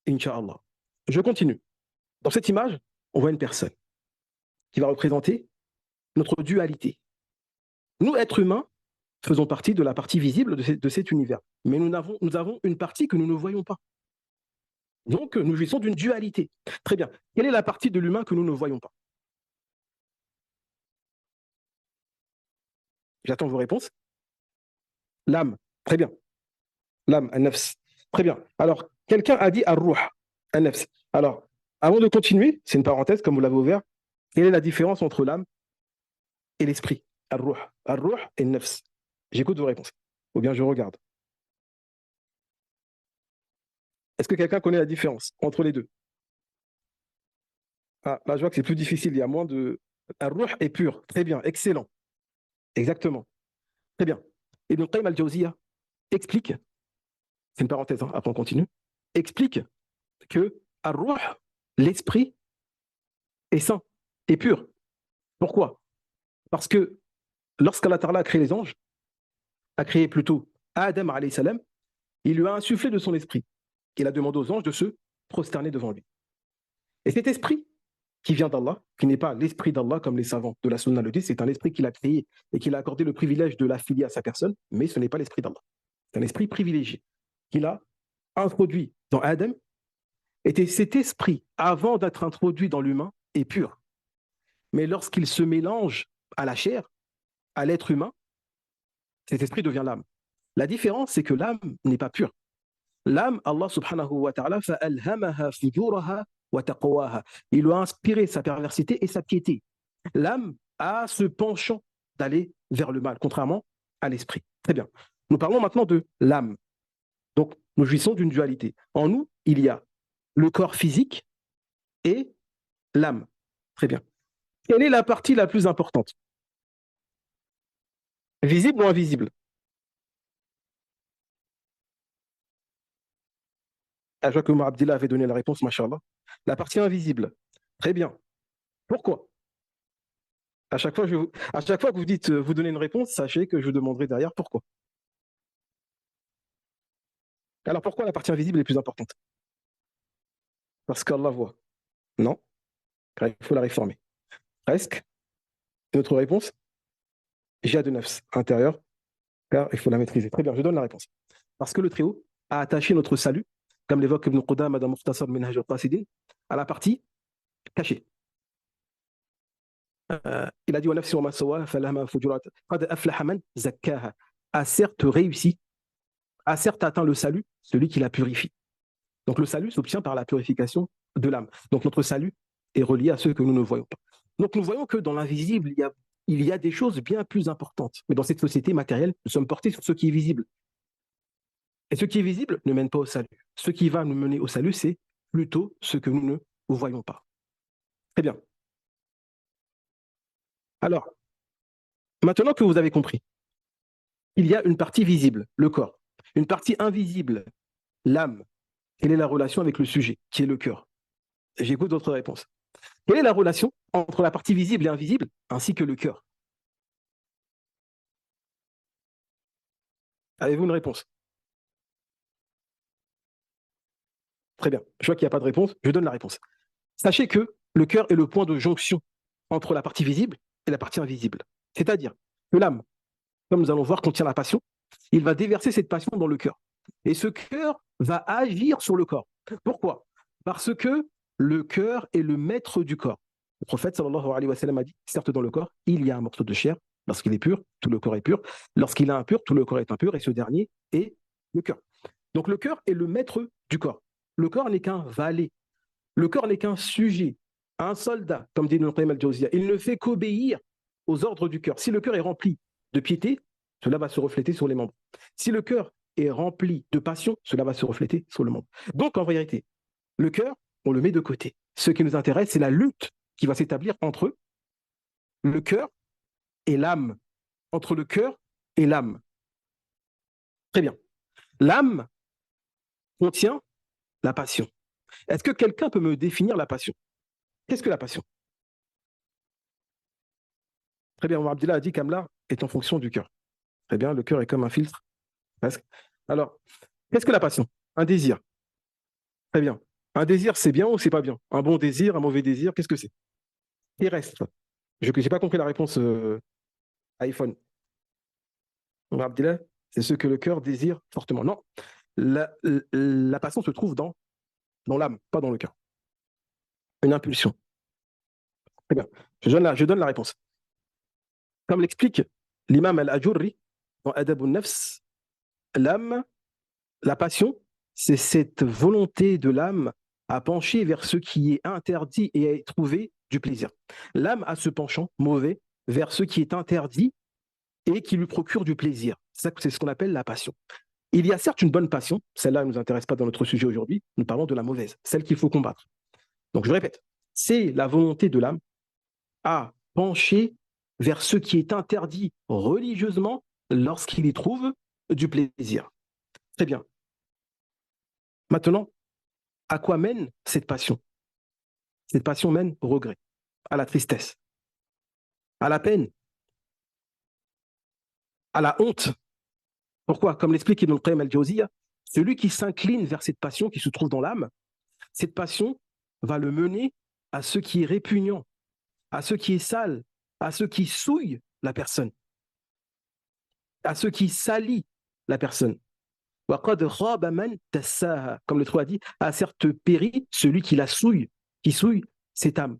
Inch'Allah. Je continue. Dans cette image, on voit une personne qui va représenter notre dualité. Nous, êtres humains, faisons partie de la partie visible de cet univers. Mais nous avons une partie que nous ne voyons pas. Donc, nous jouissons d'une dualité. Très bien. Quelle est la partie de l'humain que nous ne voyons pas? J'attends vos réponses. L'âme. Très bien. L'âme, an-nafs. Très bien. Alors, quelqu'un a dit ar-ruh, an-nafs. Alors, avant de continuer, c'est une parenthèse, comme vous l'avez ouvert, quelle est la différence entre l'âme et l'esprit? Ar-ruh. Ar-ruh et nafs. J'écoute vos réponses. Ou bien je regarde. Est-ce que quelqu'un connaît la différence entre les deux? Ah, là, je vois que c'est plus difficile. Il y a moins de. Ar-ruh est pur. Très bien. Excellent. Exactement. Très bien. Ibn Qayyim al-Jawziyya explique, c'est une parenthèse, hein, après on continue, explique que Ar-Ruh, l'esprit, est saint, est pur. Pourquoi? Parce que lorsqu'Allah Ta'ala a créé les anges, a créé plutôt Adam alayhi salam, il lui a insufflé de son esprit. Il a demandé aux anges de se prosterner devant lui. Et cet esprit qui vient d'Allah, qui n'est pas l'esprit d'Allah comme les savants de la Sunna le disent, c'est un esprit qu'il a créé et qu'il a accordé le privilège de l'affilier à sa personne, mais ce n'est pas l'esprit d'Allah. C'est un esprit privilégié qu'il a introduit dans Adam. Et cet esprit, avant d'être introduit dans l'humain, est pur. Mais lorsqu'il se mélange à la chair, à l'être humain, cet esprit devient l'âme. La différence, c'est que l'âme n'est pas pure. L'âme, Allah subhanahu wa ta'ala, fa'alhamaha fujuraha wa taqwaha. Il lui a inspiré sa perversité et sa piété. L'âme a ce penchant d'aller vers le mal, contrairement à l'esprit. Très bien. Nous parlons maintenant de l'âme. Donc, nous jouissons d'une dualité. En nous, il y a le corps physique et l'âme. Très bien. Quelle est la partie la plus importante? Visible ou invisible? Ah, je vois que Omar Abdillah avait donné la réponse, machallah. La partie invisible. Très bien. Pourquoi? À chaque fois que vous dites, vous donnez une réponse, sachez que je vous demanderai derrière pourquoi. Alors pourquoi la partie invisible est plus importante? Parce qu'Allah voit. Non, car il faut la réformer. Presque. Une autre réponse? Jihad de nafs, intérieur, car il faut la maîtriser. Très bien, je donne la réponse. Parce que le Très-Haut a attaché notre salut, comme l'évoque Ibn Qudama dans Mukhtasar Minhaj al-Qasidin, à la partie cachée. Il a dit a certes réussi, a certes atteint le salut, celui qui la purifie. Donc le salut s'obtient par la purification de l'âme. Donc notre salut est relié à ceux que nous ne voyons pas. Donc nous voyons que dans l'invisible, il y a des choses bien plus importantes. Mais dans cette société matérielle, nous sommes portés sur ce qui est visible. Et ce qui est visible ne mène pas au salut. Ce qui va nous mener au salut, c'est plutôt ce que nous ne voyons pas. Très bien. Alors, maintenant que vous avez compris, il y a une partie visible, le corps, une partie invisible, l'âme. Quelle est la relation avec le sujet, qui est le cœur? J'écoute d'autres réponses. Quelle est la relation entre la partie visible et invisible, ainsi que le cœur? Avez-vous une réponse? Très bien. Je vois qu'il n'y a pas de réponse. Je donne la réponse. Sachez que le cœur est le point de jonction entre la partie visible et la partie invisible. C'est-à-dire que l'âme, comme nous allons voir, contient la passion. Il va déverser cette passion dans le cœur. Et ce cœur va agir sur le corps. Pourquoi? Parce que le cœur est le maître du corps. Le prophète sallallahu alayhi wa sallam a dit, certes dans le corps, il y a un morceau de chair. Lorsqu'il est pur, tout le corps est pur. Lorsqu'il est impur, tout le corps est impur. Et ce dernier est le cœur. Donc le cœur est le maître du corps. Le corps n'est qu'un valet. Le corps n'est qu'un sujet, un soldat, comme dit Ibn Qayyim al-Jawziyya. Il ne fait qu'obéir aux ordres du cœur. Si le cœur est rempli de piété, cela va se refléter sur les membres. Si le cœur est rempli de passion, cela va se refléter sur le membre. Donc en vérité, le cœur, on le met de côté. Ce qui nous intéresse, c'est la lutte qui va s'établir entre le cœur et l'âme. Entre le cœur et l'âme. Très bien. L'âme contient la passion. Est-ce que quelqu'un peut me définir la passion? Qu'est-ce que la passion? Très bien, Omar Abdillah a dit qu'Amla est en fonction du cœur. Très bien, le cœur est comme un filtre, presque. Alors, qu'est-ce que la passion? Un désir. Très bien. Un désir, c'est bien ou c'est pas bien? Un bon désir, un mauvais désir, qu'est-ce que c'est? Terrestre. Je n'ai pas compris la réponse iPhone. Abdillah, c'est ce que le cœur désire fortement. Non, la passion se trouve dans l'âme, pas dans le cœur. Une impulsion. Très bien. Je donne la réponse. Comme l'explique l'imam al-Ajurri dans Adab al-Nafs, l'âme, la passion, c'est cette volonté de l'âme à pencher vers ce qui est interdit et à y trouver du plaisir. L'âme a ce penchant mauvais vers ce qui est interdit et qui lui procure du plaisir. C'est ce qu'on appelle la passion. Il y a certes une bonne passion, celle-là ne nous intéresse pas dans notre sujet aujourd'hui, nous parlons de la mauvaise, celle qu'il faut combattre. Donc je répète, c'est la volonté de l'âme à pencher vers ce qui est interdit religieusement lorsqu'il y trouve du plaisir. Très bien. Maintenant, à quoi mène cette passion? Cette passion mène au regret, à la tristesse, à la peine, à la honte. Pourquoi? Comme l'explique Ibn Qayyim al-Jawziyya, celui qui s'incline vers cette passion qui se trouve dans l'âme, cette passion va le mener à ce qui est répugnant, à ce qui est sale, à ce qui souille la personne, à ce qui salit la personne. Comme le Trou a dit, a certes péri celui qui souille cette âme.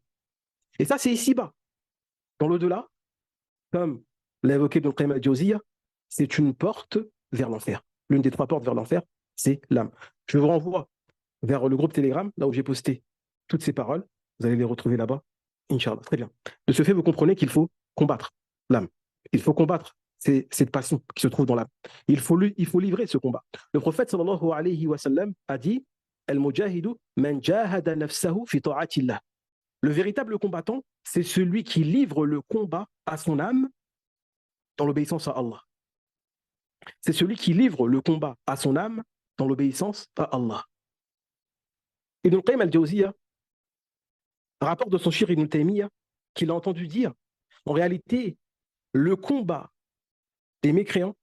Et ça, c'est ici-bas. Dans l'au-delà, comme l'a évoqué Ibn Qayyim al-Jawziyya, c'est une porte vers l'enfer. L'une des trois portes vers l'enfer, c'est l'âme. Je vous renvoie vers le groupe Telegram, là où j'ai posté toutes ces paroles. Vous allez les retrouver là-bas, Inch'Allah. Très bien. De ce fait, vous comprenez qu'il faut combattre l'âme. Il faut combattre cette passion qui se trouve dans l'âme. Il faut livrer ce combat. Le prophète sallallahu alayhi wa sallam a dit Al-mujahidu man jahada nafsahu fi ta'atillah. Le véritable combattant, c'est celui qui livre le combat à son âme dans l'obéissance à Allah. C'est celui qui livre le combat à son âme dans l'obéissance à Allah. Ibn Qayyim al-Jawziyya rapporte de son shir Ibn Taymiyyah qu'il a entendu dire en réalité, le combat des mécréants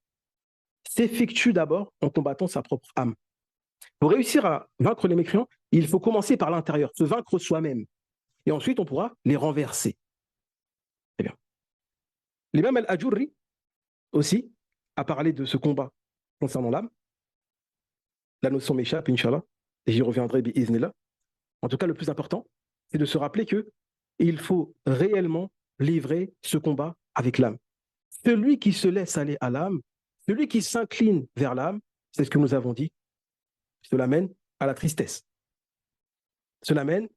s'effectue d'abord en combattant sa propre âme. Pour réussir à vaincre les mécréants, il faut commencer par l'intérieur, se vaincre soi-même. Et ensuite, on pourra les renverser. Très bien. L'imam al-Ajurri aussi a parlé de ce combat concernant l'âme. La notion m'échappe, Inch'Allah, et j'y reviendrai bi'iznillah. En tout cas, le plus important, c'est de se rappeler qu'il faut réellement livrer ce combat avec l'âme. Celui qui se laisse aller à l'âme, celui qui s'incline vers l'âme, c'est ce que nous avons dit, cela mène à la tristesse. Cela mène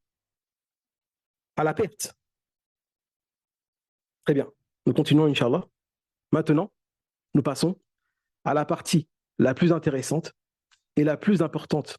à la perte. Très bien. Nous continuons, Inch'Allah. Maintenant, nous passons à la partie la plus intéressante et la plus importante